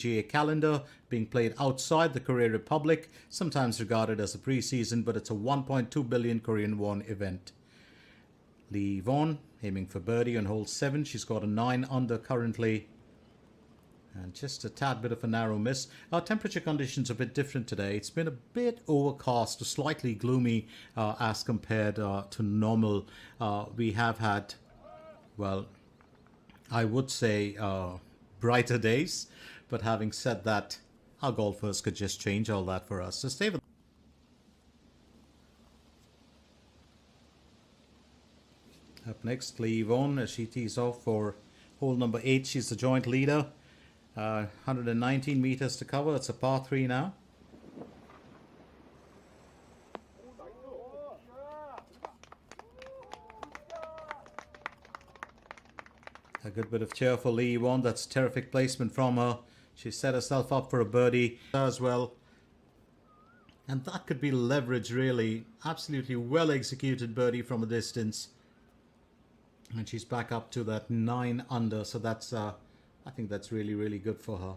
PGA calendar, being played outside the Korea Republic, sometimes regarded as a pre-season, but it's a 1.2 billion Korean won event. Yewon aiming for birdie on hole 7. She's got a 9 under currently. And just a tad bit of a narrow miss. Our temperature conditions are a bit different today. It's been a bit overcast, slightly gloomy as compared to normal. We have had, well, I would say brighter days. But having said that, our golfers could just change all that for us. So stay with. Up next, Yewon as she tees off for hole number 8. She's the joint leader. 119 meters to cover. It's a par 3 now. A good bit of cheer for Yewon. That's terrific placement from her. She set herself up for a birdie as well. And that could be leverage, really. Absolutely well executed birdie from a distance. And she's back up to that 9 under. So that's, I think that's really, really good for her.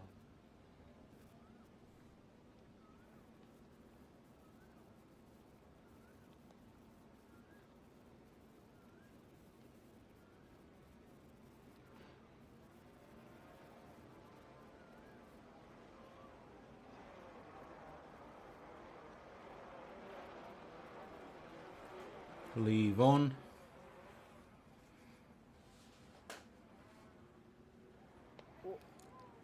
Yewon.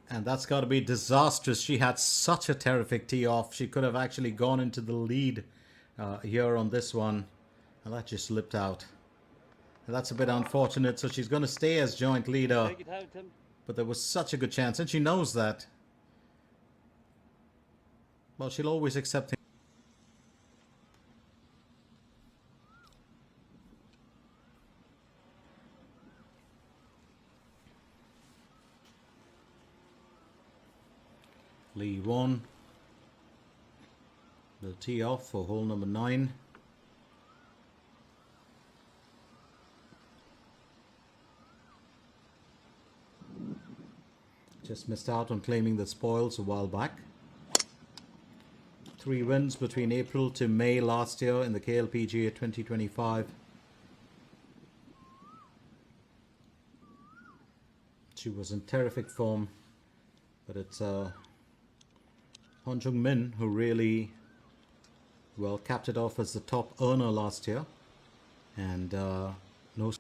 And that's got to be disastrous. She had such a terrific tee off. She could have actually gone into the lead here on this one. And that just slipped out. And that's a bit unfortunate. So she's going to stay as joint leader. But there was such a good chance. And she knows that. Well, she'll always accept him. Yewon. The tee off for hole number 9. Just missed out on claiming the spoils a while back. 3 wins between April to May last year in the KLPGA 2025. She was in terrific form, but it's Hon Jung-min who really, well, capped it off as the top earner last year. And no.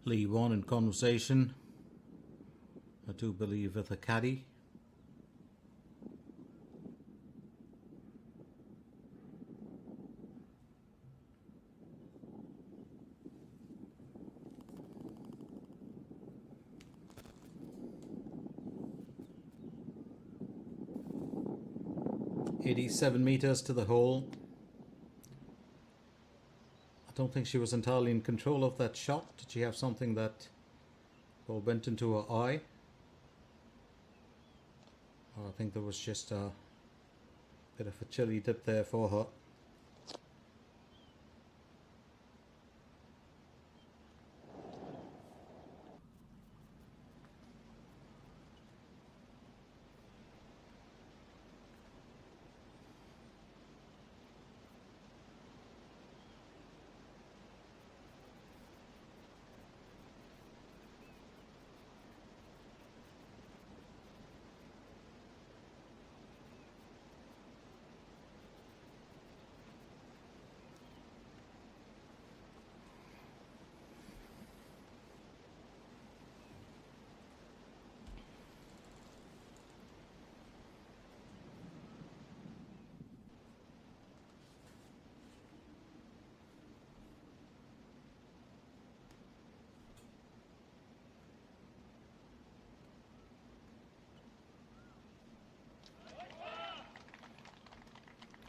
Yewon in conversation, I do believe, with a caddy. "87 meters to the hole." I don't think she was entirely in control of that shot. Did she have something that went into her eye? Or I think there was just a bit of a chilly dip there for her.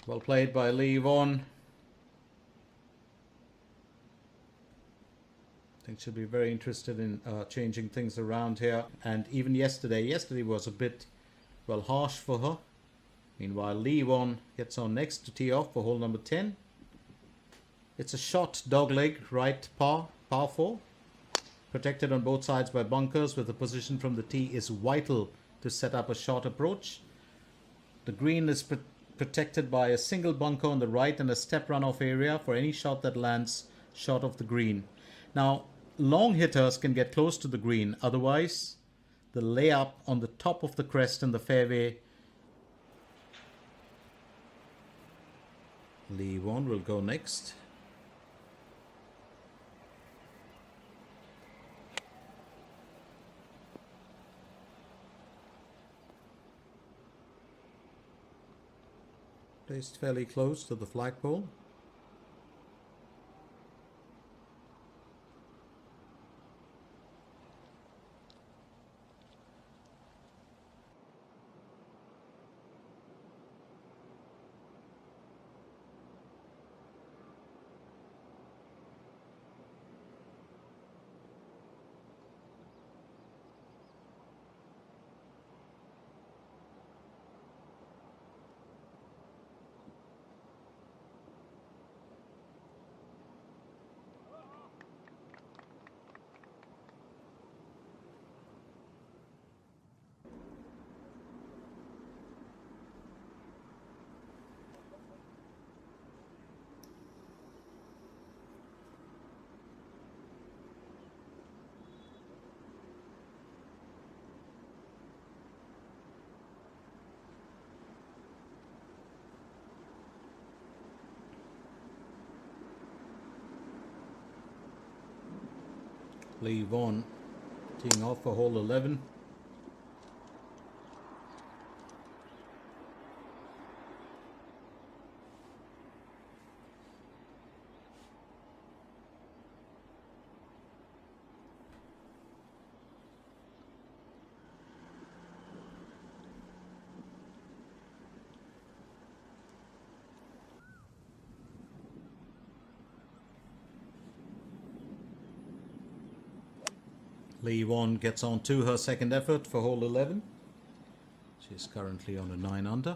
Well played by Yewon. I think she'll be very interested in changing things around here. And even yesterday was a bit, well, harsh for her. Meanwhile, Yewon gets on next to tee off for hole number 10. It's a short dogleg right par 4. Protected on both sides by bunkers, with the position from the tee is vital to set up a short approach. The green is protected by a single bunker on the right and a step runoff area for any shot that lands short of the green. Now, long hitters can get close to the green. Otherwise, the layup on the top of the crest in the fairway. Yewon will go next. Placed fairly close to the flagpole. Yewon teeing off for hole 11. Yewon gets on to her second effort for hole 11. She's currently on a 9 under.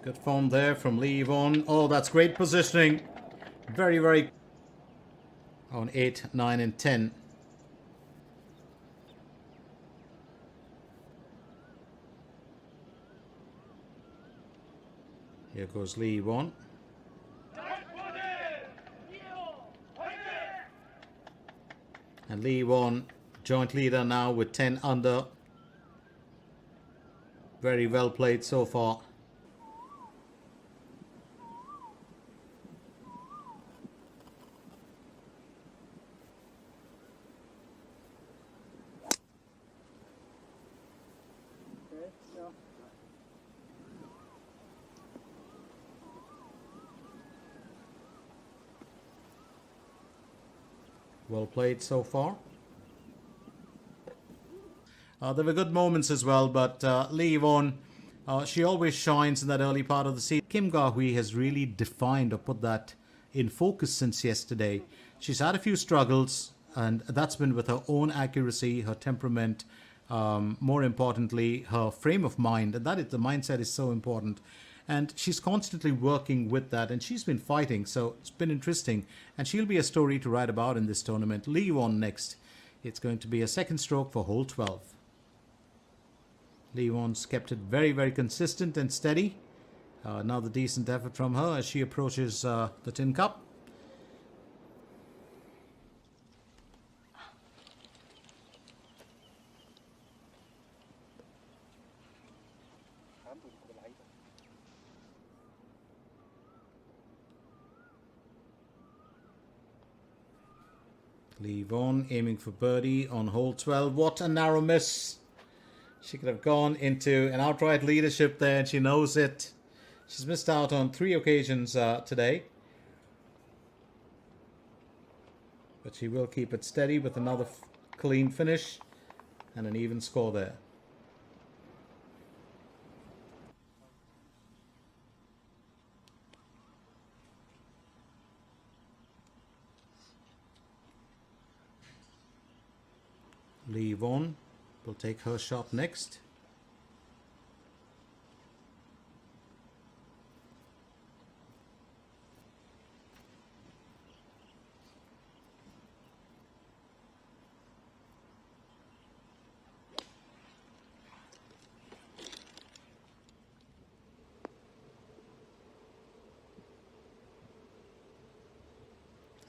Good form there from Yewon. Oh, that's great positioning. Very, very on 8, 9 and 10. Here goes Yewon. And Yewon, joint leader now with 10 under. Very well played so far. Well played so far. There were good moments as well, but Yewon, she always shines in that early part of the season. Kim Ga-hui has really defined or put that in focus since yesterday. She's had a few struggles, and that's been with her own accuracy, her temperament, more importantly, her frame of mind. And that is, the mindset is so important. And she's constantly working with that, and she's been fighting, so it's been interesting. And she'll be a story to write about in this tournament. Yewon next. It's going to be a second stroke for hole 12. Yewon's kept it very, very consistent and steady. Another decent effort from her as she approaches the tin cup. Yewon aiming for birdie on hole 12. What a narrow miss. She could have gone into an outright leadership there, and she knows it. She's missed out on 3 occasions today. But she will keep it steady with another clean finish and an even score there. Yewon will take her shot next.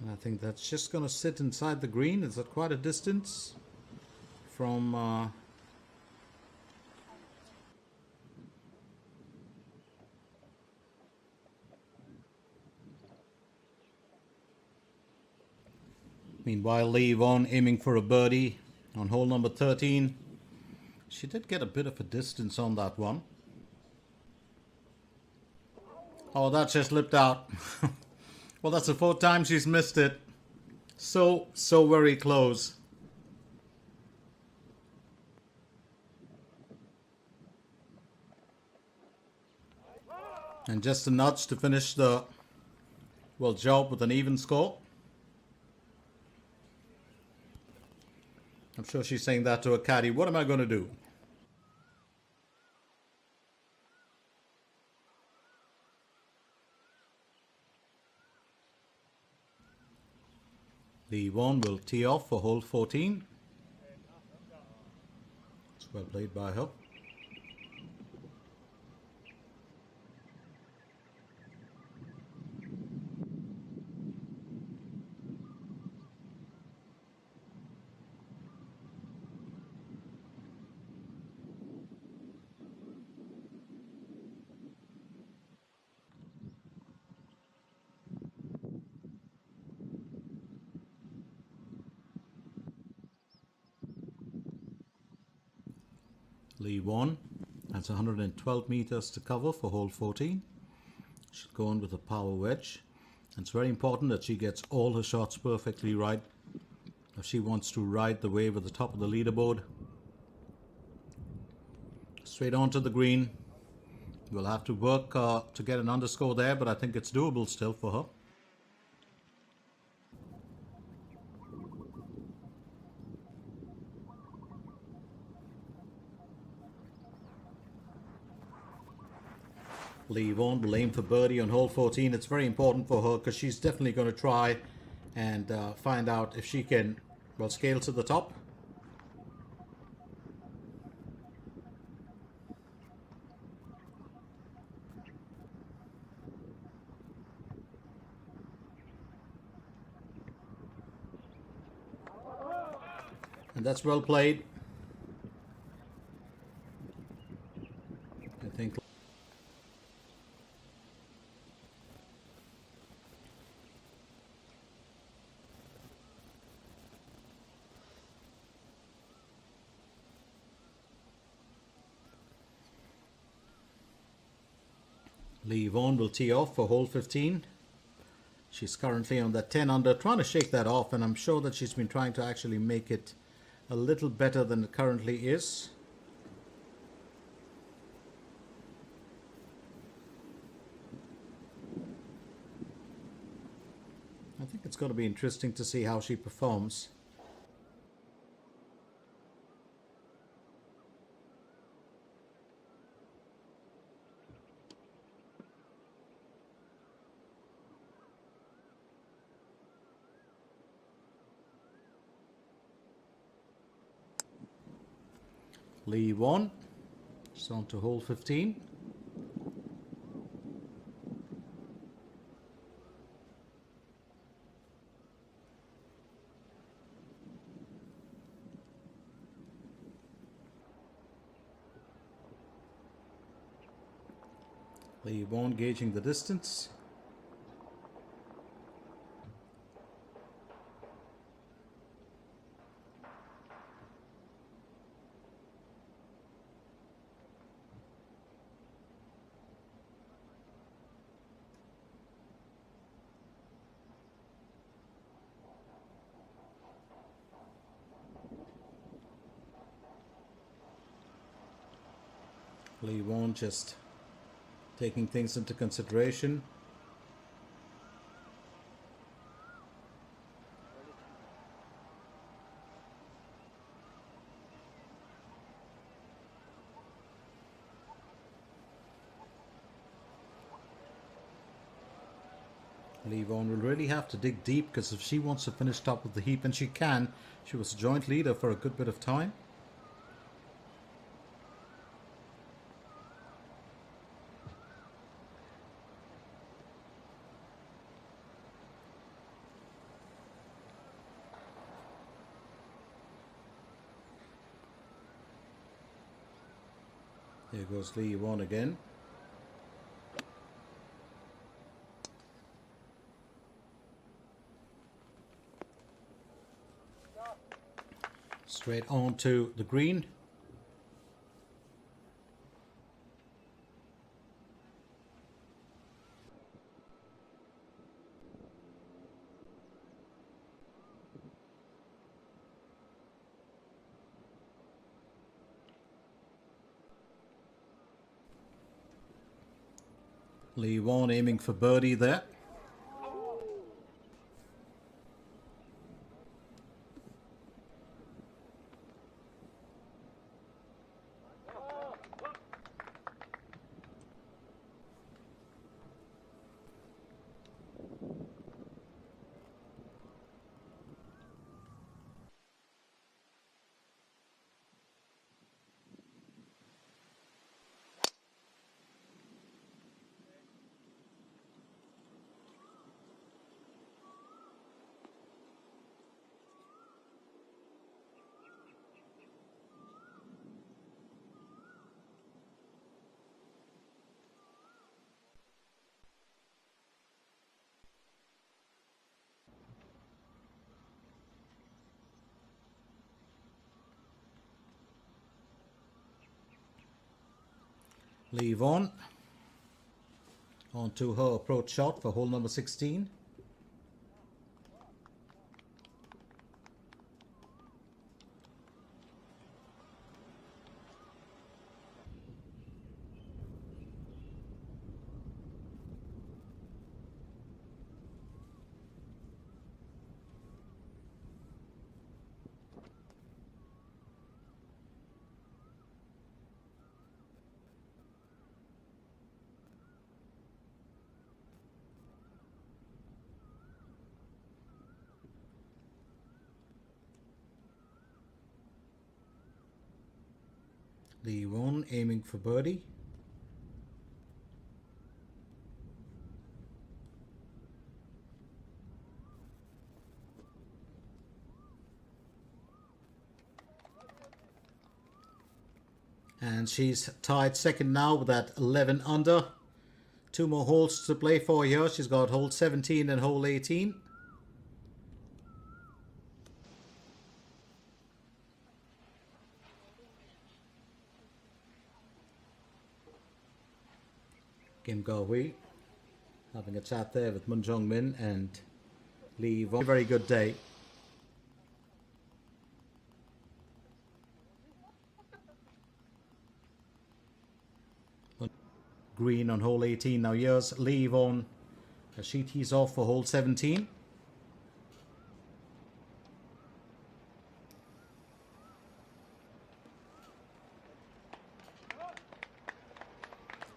And I think that's just going to sit inside the green. It's at quite a distance from meanwhile, Yewon aiming for a birdie on hole number 13. She did get a bit of a distance on that one. Oh, that just slipped out. Well, that's the 4th time she's missed it. So very close. And just a nudge to finish the job with an even score. I'm sure she's saying that to a caddy. What am I going to do? Yewon will tee off for hole 14. It's well played by her. Yewon has 112 meters to cover for hole 14. She'll go on with a power wedge. And it's very important that she gets all her shots perfectly right if she wants to ride the wave at the top of the leaderboard. Straight onto the green. We'll have to work to get an underscore there, but I think it's doable still for her. Yewon will aim for birdie on hole 14. It's very important for her because she's definitely going to try and find out if she can, well, scale to the top. And that's well played. I think Yewon will tee off for hole 15. She's currently on that 10 under, trying to shake that off, and I'm sure that she's been trying to actually make it a little better than it currently is. I think it's going to be interesting to see how she performs. Yewon, she's on to hole 15. Yewon gauging the distance. Yewon just taking things into consideration. Yewon will really have to dig deep, because if she wants to finish top of the heap, and she can, she was a joint leader for a good bit of time. Here goes Yewon again. Straight on to the green. Yewon aiming for birdie there. Yewon on to her approach shot for hole number 16. Yewon aiming for birdie. And she's tied second now with that 11 under. 2 more holes to play for here. She's got hole 17 and hole 18. Kim Ga-hui having a chat there with Moon Jung-min and Yewon. Very good day. Green on hole 18. Now here's Yewon as she tees off for hole 17.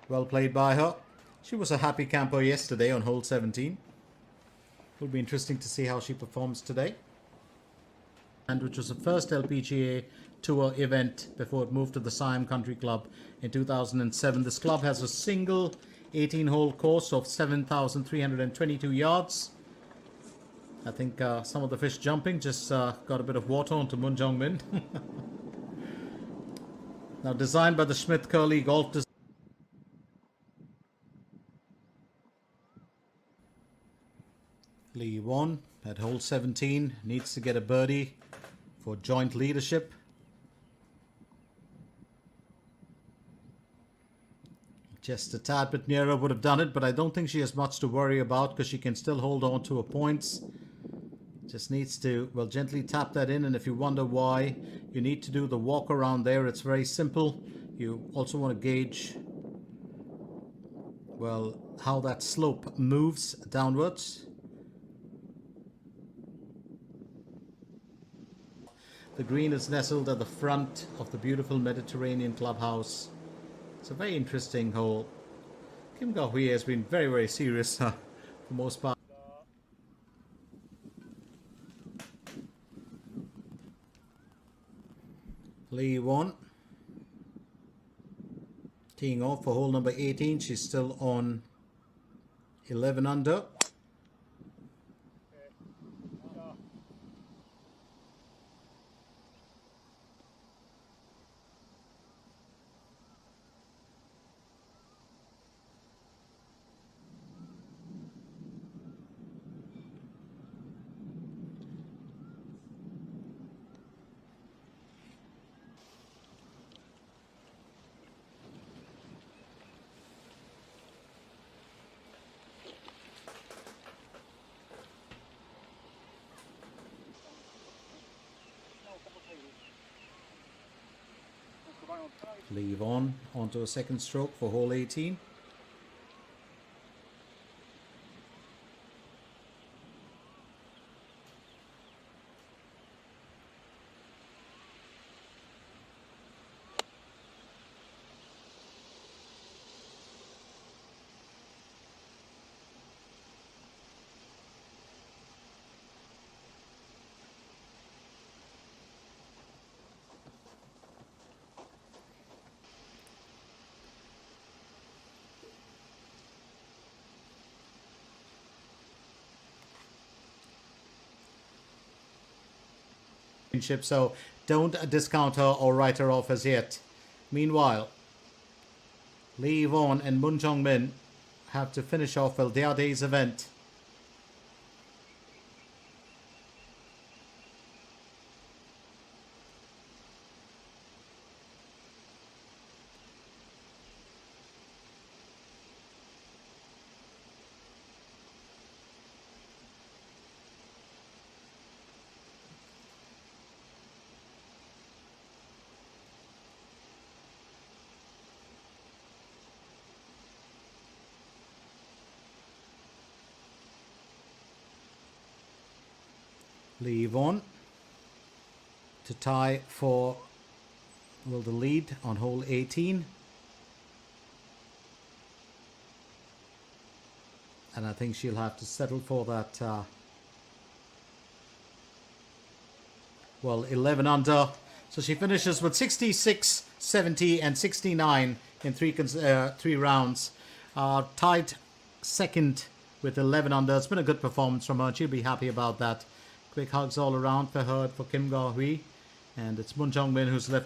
Well played by her. She was a happy camper yesterday on hole 17. Will be interesting to see how she performs today. And which was the first LPGA Tour event before it moved to the Siam Country Club in 2007. This club has a single 18-hole course of 7,322 yards. I think some of the fish jumping just got a bit of water onto Moon Jung-min. Now designed by the Schmidt Curley Golf Design. Yewon at hole 17 needs to get a birdie for joint leadership. Just a tad bit nearer would have done it, but I don't think she has much to worry about because she can still hold on to her points. Just needs to, well, gently tap that in, and if you wonder why you need to do the walk around there, it's very simple. You also want to gauge, well, how that slope moves downwards. The green is nestled at the front of the beautiful Mediterranean clubhouse. It's a very interesting hole. Kim Ga-hui has been very, very serious for the most part. Lee Yewon teeing off for hole number 18. She's still on 11 under. Lee Yewon onto a second stroke for hole 18. So don't discount her or write her off as yet. Meanwhile, Lee Yewon and Moon Jong-min have to finish off their day's event. Lee Yewon to tie for, well, the lead on hole 18. And I think she'll have to settle for that, well, 11 under. So she finishes with 66, 70 and 69 in three rounds. Tied second with 11 under. It's been a good performance from her. She'll be happy about that. Quick hugs all around for her, for Kim Ga-hui. And it's Moon Jong-min who's left